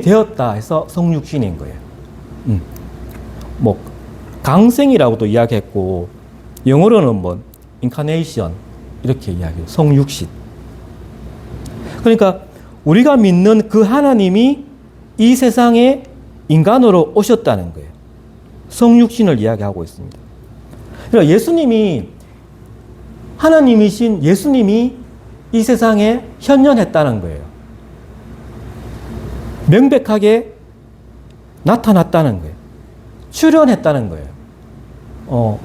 되었다 해서 성육신인 거예요. 뭐 강생이라고도 이야기했고 영어로는 뭐 incarnation 이렇게 이야기해요. 성육신. 그러니까 우리가 믿는 그 하나님이 이 세상에 인간으로 오셨다는 거예요. 성육신을 이야기하고 있습니다. 그러니까 예수님이 하나님이신 예수님이 이 세상에 현현했다는 거예요. 명백하게 나타났다는 거예요. 출현했다는 거예요.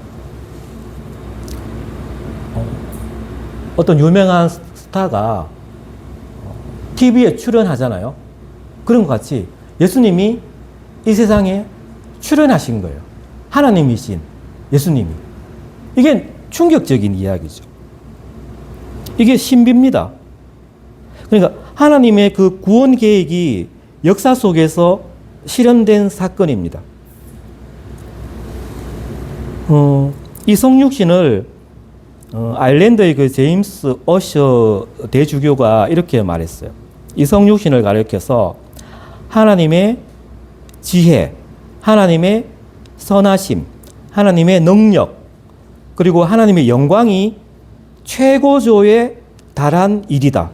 어떤 유명한 스타가 TV에 출연하잖아요. 그런 것 같이 예수님이 이 세상에 출연하신 거예요. 하나님이신 예수님이. 이게 충격적인 이야기죠. 이게 신비입니다. 그러니까 하나님의 그 구원 계획이 역사 속에서 실현된 사건입니다. 이 성육신을 아일랜드의 그 제임스 어셔 대주교가 이렇게 말했어요. 이 성육신을 가리켜서 하나님의 지혜, 하나님의 선하심, 하나님의 능력, 그리고 하나님의 영광이 최고조에 달한 일이다.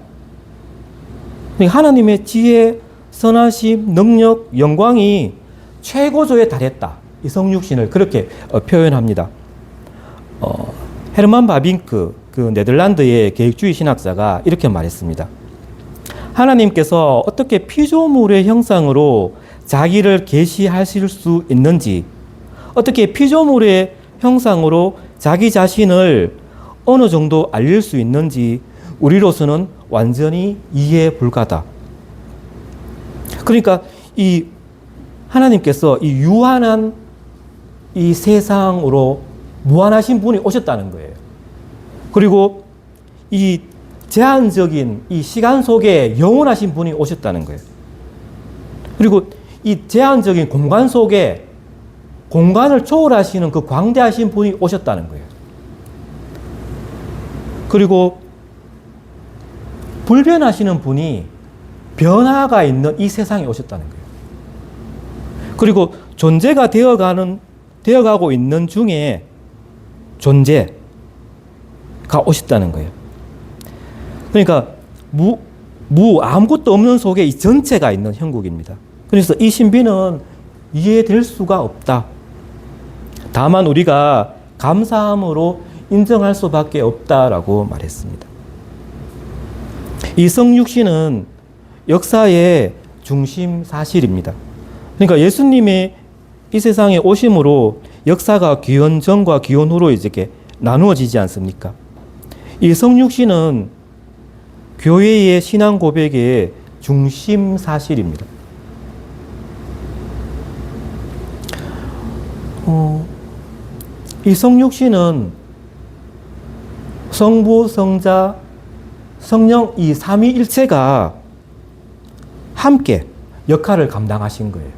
하나님의 지혜, 선하심, 능력, 영광이 최고조에 달했다. 이 성육신을 그렇게 표현합니다. 헤르만 바빙크, 그 네덜란드의 계획주의 신학자가 이렇게 말했습니다. 하나님께서 어떻게 피조물의 형상으로 자기를 계시하실 수 있는지, 어떻게 피조물의 형상으로 자기 자신을 어느 정도 알릴 수 있는지 우리로서는 완전히 이해 불가다. 그러니까 이 하나님께서 이 유한한 이 세상으로 무한하신 분이 오셨다는 거예요. 그리고 이 제한적인 이 시간 속에 영원하신 분이 오셨다는 거예요. 그리고 이 제한적인 공간 속에 공간을 초월하시는 그 광대하신 분이 오셨다는 거예요. 그리고 불변하시는 분이 변화가 있는 이 세상에 오셨다는 거예요. 그리고 존재가 되어가고 있는 중에 존재가 오셨다는 거예요. 그러니까 아무것도 없는 속에 이 전체가 있는 형국입니다. 그래서 이 신비는 이해될 수가 없다. 다만 우리가 감사함으로 인정할 수밖에 없다라고 말했습니다. 이 성육신은 역사의 중심 사실입니다. 그러니까 예수님의 이 세상에 오심으로 역사가 기원 전과 기원 후로 이렇게 나누어지지 않습니까? 이 성육신은 교회의 신앙 고백의 중심 사실입니다. 이 성육신은 성부, 성자, 성령 이 삼위일체가 함께 역할을 감당하신 거예요.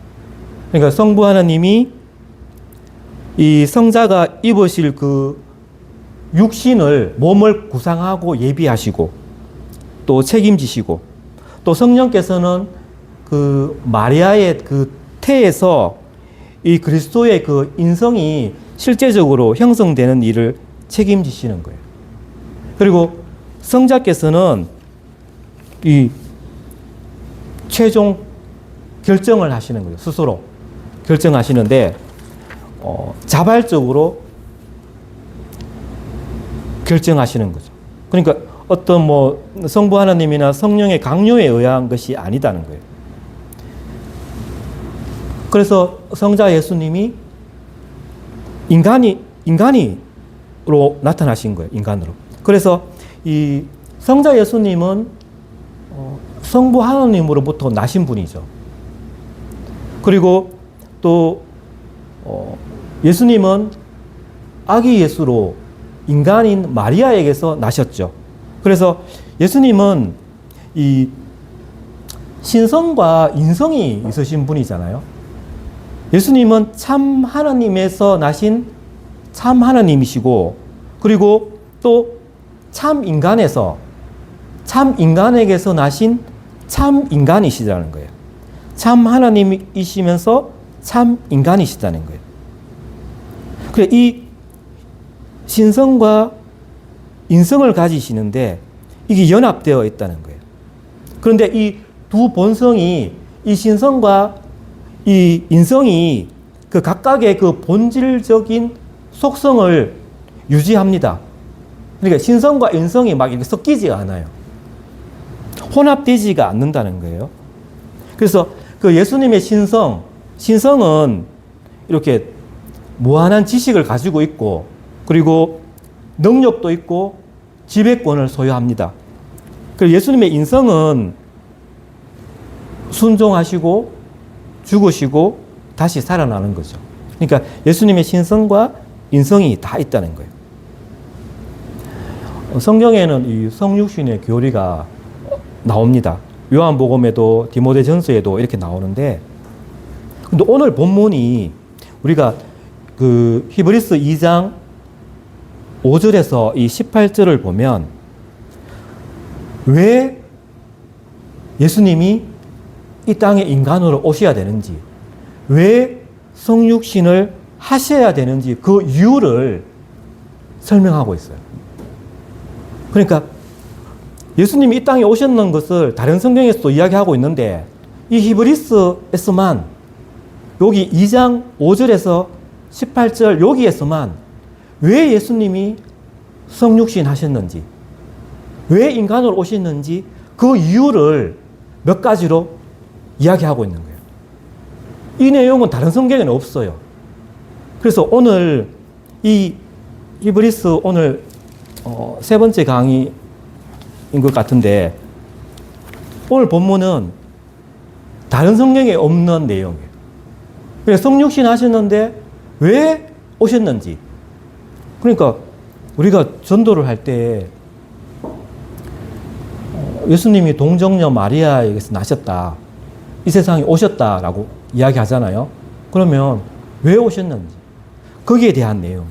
그러니까 성부 하나님이 이 성자가 입으실 그 육신을, 몸을 구상하고 예비하시고 또 책임지시고, 또 성령께서는 그 마리아의 그 태에서 이 그리스도의 그 인성이 실제적으로 형성되는 일을 책임지시는 거예요. 그리고 성자께서는 이 최종 결정을 하시는 거예요. 스스로 결정하시는데 자발적으로 결정하시는 거죠. 그러니까 어떤 뭐 성부 하나님이나 성령의 강요에 의한 것이 아니다는 거예요. 그래서 성자 예수님이 인간으로 나타나신 거예요. 인간으로. 그래서 이 성자 예수님은 성부 하나님으로부터 나신 분이죠. 그리고 또 예수님은 아기 예수로 인간인 마리아에게서 나셨죠. 그래서 예수님은 이 신성과 인성이 있으신 분이잖아요. 예수님은 참 하나님에서 나신 참 하나님이시고, 그리고 또 참 인간에게서 나신 참 인간이시라는 거예요. 참 하나님이시면서 참 인간이시다는 거예요. 그래, 이 신성과 인성을 가지시는데 이게 연합되어 있다는 거예요. 그런데 이 두 본성이, 이 신성과 이 인성이 그 각각의 그 본질적인 속성을 유지합니다. 그러니까 신성과 인성이 막 이렇게 섞이지 않아요. 혼합되지가 않는다는 거예요. 그래서 그 예수님의 신성은 이렇게 무한한 지식을 가지고 있고, 그리고 능력도 있고, 지배권을 소유합니다. 그리고 예수님의 인성은 순종하시고, 죽으시고, 다시 살아나는 거죠. 그러니까 예수님의 신성과 인성이 다 있다는 거예요. 성경에는 이 성육신의 교리가 나옵니다. 요한복음에도 디모데전서에도 이렇게 나오는데, 근데 오늘 본문이 우리가 그 히브리서 2장 5절에서 이 18절을 보면 왜 예수님이 이 땅에 인간으로 오셔야 되는지, 왜 성육신을 하셔야 되는지 그 이유를 설명하고 있어요. 그러니까 예수님이 이 땅에 오셨는 것을 다른 성경에서도 이야기하고 있는데 이 히브리서에서만 여기 2장 5절에서 18절 여기에서만 왜 예수님이 성육신 하셨는지, 왜 인간으로 오셨는지 그 이유를 몇 가지로 이야기하고 있는 거예요. 이 내용은 다른 성경에는 없어요. 그래서 오늘 이 히브리서 오늘 세 번째 강의인 것 같은데 오늘 본문은 다른 성경에 없는 내용이에요. 그래서 성육신 하셨는데 왜 오셨는지. 그러니까 우리가 전도를 할 때 예수님이 동정녀 마리아에게서 나셨다, 이 세상에 오셨다라고 이야기하잖아요. 그러면 왜 오셨는지, 거기에 대한 내용이에요.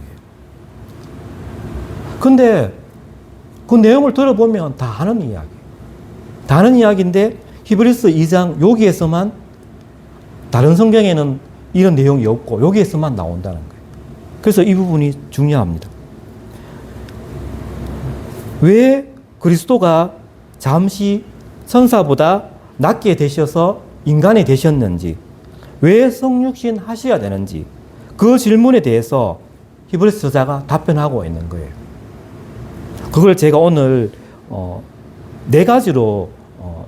근데 그 내용을 들어보면 다 아는 이야기. 다 아는 이야기인데 히브리서 2장 여기에서만, 다른 성경에는 이런 내용이 없고 여기에서만 나온다는 거예요. 그래서 이 부분이 중요합니다. 왜 그리스도가 잠시 천사보다 낮게 되셔서 인간이 되셨는지, 왜 성육신 하셔야 되는지, 그 질문에 대해서 히브리서 저자가 답변하고 있는 거예요. 그걸 제가 오늘 4가지로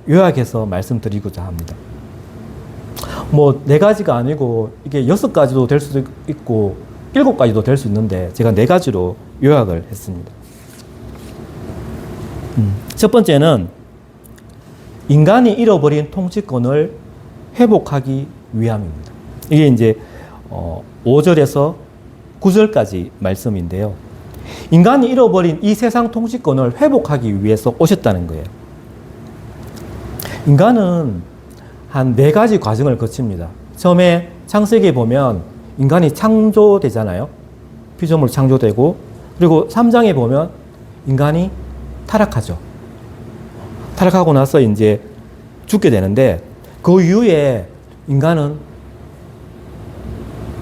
요약해서 말씀드리고자 합니다. 뭐 4가지가 아니고 이게 6가지도 될 수도 있고 7가지도 될 수 있는데 제가 4가지로 요약을 했습니다. 첫 번째는 인간이 잃어버린 통치권을 회복하기 위함입니다. 이게 이제 5절에서 9절까지 말씀인데요. 인간이 잃어버린 이 세상 통치권을 회복하기 위해서 오셨다는 거예요. 인간은 한 4가지 과정을 거칩니다. 처음에 창세기에 보면 인간이 창조되잖아요. 피조물 창조되고, 그리고 3장에 보면 인간이 타락하죠. 타락하고 나서 이제 죽게 되는데 그 이후에 인간은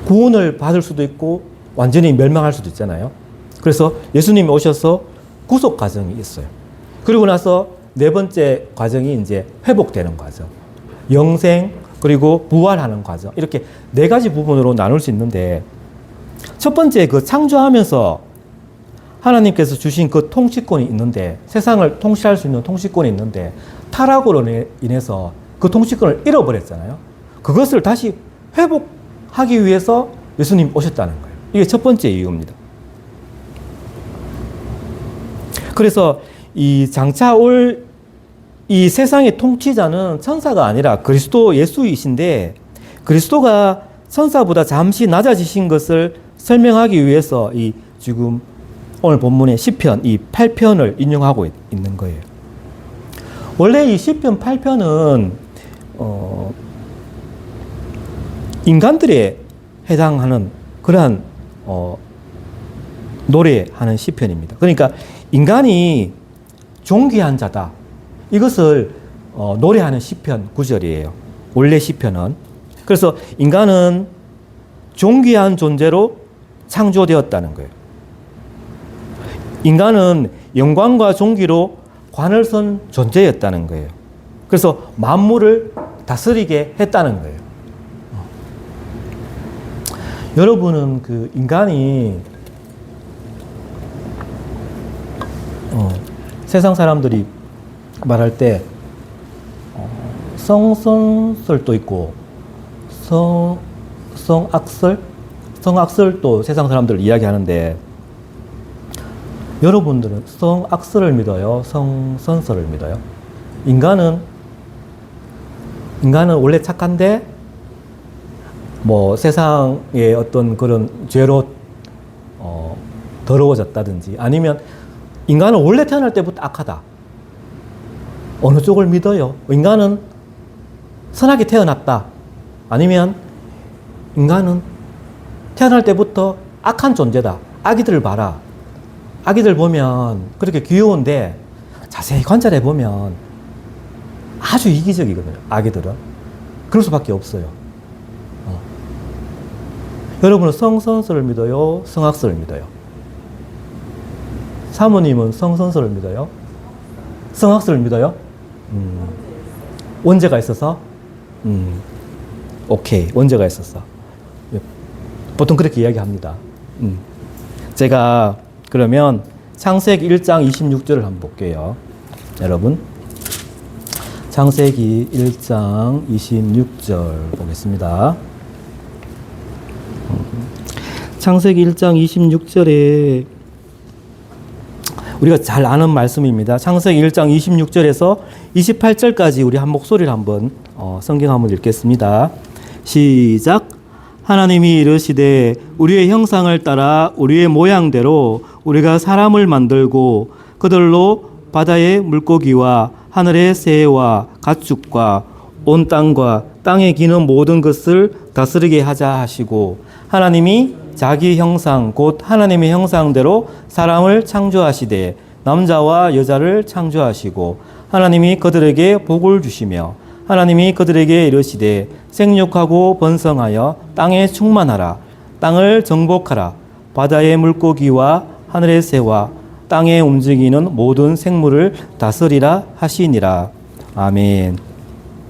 구원을 받을 수도 있고 완전히 멸망할 수도 있잖아요. 그래서 예수님이 오셔서 구속 과정이 있어요. 그리고 나서 4번째 과정이 이제 회복되는 과정, 영생, 그리고 부활하는 과정, 이렇게 4가지 부분으로 나눌 수 있는데, 첫 번째 그 창조하면서 하나님께서 주신 그 통치권이 있는데, 세상을 통치할 수 있는 통치권이 있는데 타락으로 인해서 그 통치권을 잃어버렸잖아요. 그것을 다시 회복하기 위해서 예수님이 오셨다는 거예요. 이게 첫 번째 이유입니다. 그래서 이 장차 올 이 세상의 통치자는 천사가 아니라 그리스도 예수이신데, 그리스도가 천사보다 잠시 낮아지신 것을 설명하기 위해서 이 지금 오늘 본문의 시편 이 8편을 인용하고 있는 거예요. 원래 이 시편 8편은 인간들에 해당하는 그러한 노래하는 시편입니다. 그러니까 인간이 존귀한 자다, 이것을 노래하는 시편 구절이에요. 원래 시편은. 그래서 인간은 존귀한 존재로 창조되었다는 거예요. 인간은 영광과 존귀로 관을 선 존재였다는 거예요. 그래서 만물을 다스리게 했다는 거예요. 여러분은 그 인간이 세상 사람들이 말할 때 성선설도 있고 성악설도 세상 사람들 이야기하는데 여러분들은 성악설을 믿어요? 성선설을 믿어요? 인간은 원래 착한데 뭐 세상의 어떤 그런 죄로 더러워졌다든지 아니면 인간은 원래 태어날 때부터 악하다. 어느 쪽을 믿어요? 인간은 선하게 태어났다. 아니면 인간은 태어날 때부터 악한 존재다. 아기들 봐라. 아기들 보면 그렇게 귀여운데 자세히 관찰해 보면 아주 이기적이거든요. 아기들은. 그럴 수밖에 없어요. 여러분은 성선설을 믿어요? 성악설을 믿어요? 사모님은 성선설을 믿어요? 성악설을 믿어요? 원죄가 있어서? 오케이. 원죄가 있어서. 보통 그렇게 이야기합니다. 제가 그러면 창세기 1장 26절을 한번 볼게요. 여러분. 창세기 1장 26절 보겠습니다. 창세기 1장 26절에 우리가 잘 아는 말씀입니다. 창세기 1장 26절에서 28절까지 우리 한 목소리를 한번 성경 한번 읽겠습니다. 시작. 하나님이 이르시되 우리의 형상을 따라 우리의 모양대로 우리가 사람을 만들고 그들로 바다의 물고기와 하늘의 새와 가축과 온 땅과 땅에 기는 모든 것을 다스리게 하자 하시고 하나님이 자기 형상 곧 하나님의 형상대로 사람을 창조하시되 남자와 여자를 창조하시고 하나님이 그들에게 복을 주시며 하나님이 그들에게 이르시되 생육하고 번성하여 땅에 충만하라 땅을 정복하라 바다의 물고기와 하늘의 새와 땅에 움직이는 모든 생물을 다스리라 하시니라. 아멘.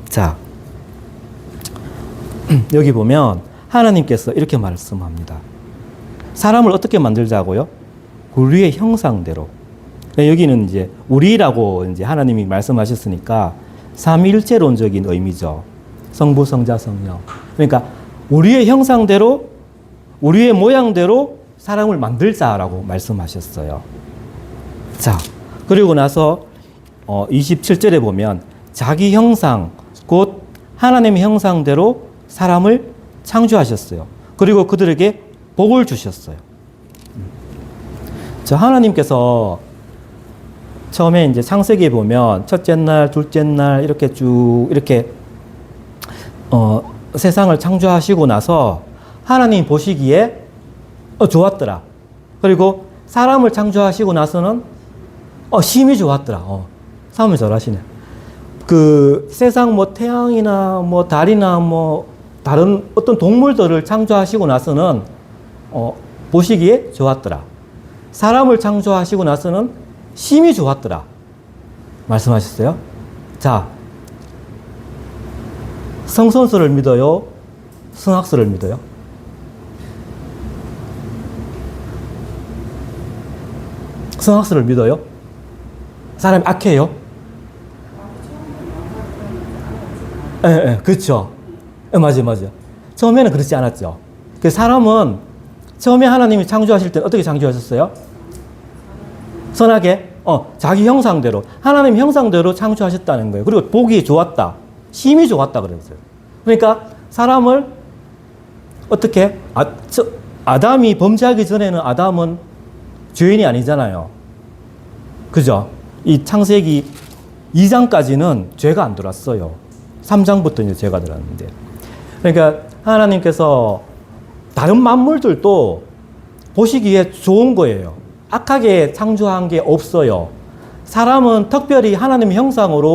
자, 여기 보면 하나님께서 이렇게 말씀합니다. 사람을 어떻게 만들자고요? 우리의 형상대로. 여기는 이제 우리라고 이제 하나님이 말씀하셨으니까 삼위일체론적인 의미죠. 성부, 성자, 성령. 그러니까 우리의 형상대로, 우리의 모양대로 사람을 만들자라고 말씀하셨어요. 자, 그리고 나서 27절에 보면 자기 형상, 곧 하나님의 형상대로 사람을 창조하셨어요. 그리고 그들에게 복을 주셨어요. 자, 하나님께서 처음에 이제 창세기에 보면 첫째 날, 둘째 날 이렇게 쭉 이렇게 세상을 창조하시고 나서 하나님 보시기에 좋았더라. 그리고 사람을 창조하시고 나서는 심히 좋았더라. 사람을 잘하시네. 그 세상 뭐 태양이나 뭐 달이나 뭐 다른 어떤 동물들을 창조하시고 나서는 보시기에 좋았더라. 사람을 창조하시고 나서는 심히 좋았더라. 말씀하셨어요. 자, 성선설을 믿어요? 성악설을 믿어요? 성악설을 믿어요? 사람이 악해요? 예, 그렇죠. 맞아요. 처음에는 그렇지 않았죠. 그 사람은 처음에 하나님이 창조하실 때는 어떻게 창조하셨어요? 선하게, 자기 형상대로, 하나님 형상대로 창조하셨다는 거예요. 그리고 보기 좋았다. 심히 좋았다 그랬어요. 그러니까 사람을 어떻게, 아담이 범죄하기 전에는 아담은 죄인이 아니잖아요. 그죠? 이 창세기 2장까지는 죄가 안 들어왔어요. 3장부터 이제 죄가 들어왔는데. 그러니까 하나님께서 다른 만물들도 보시기에 좋은 거예요. 악하게 창조한 게 없어요. 사람은 특별히 하나님의 형상으로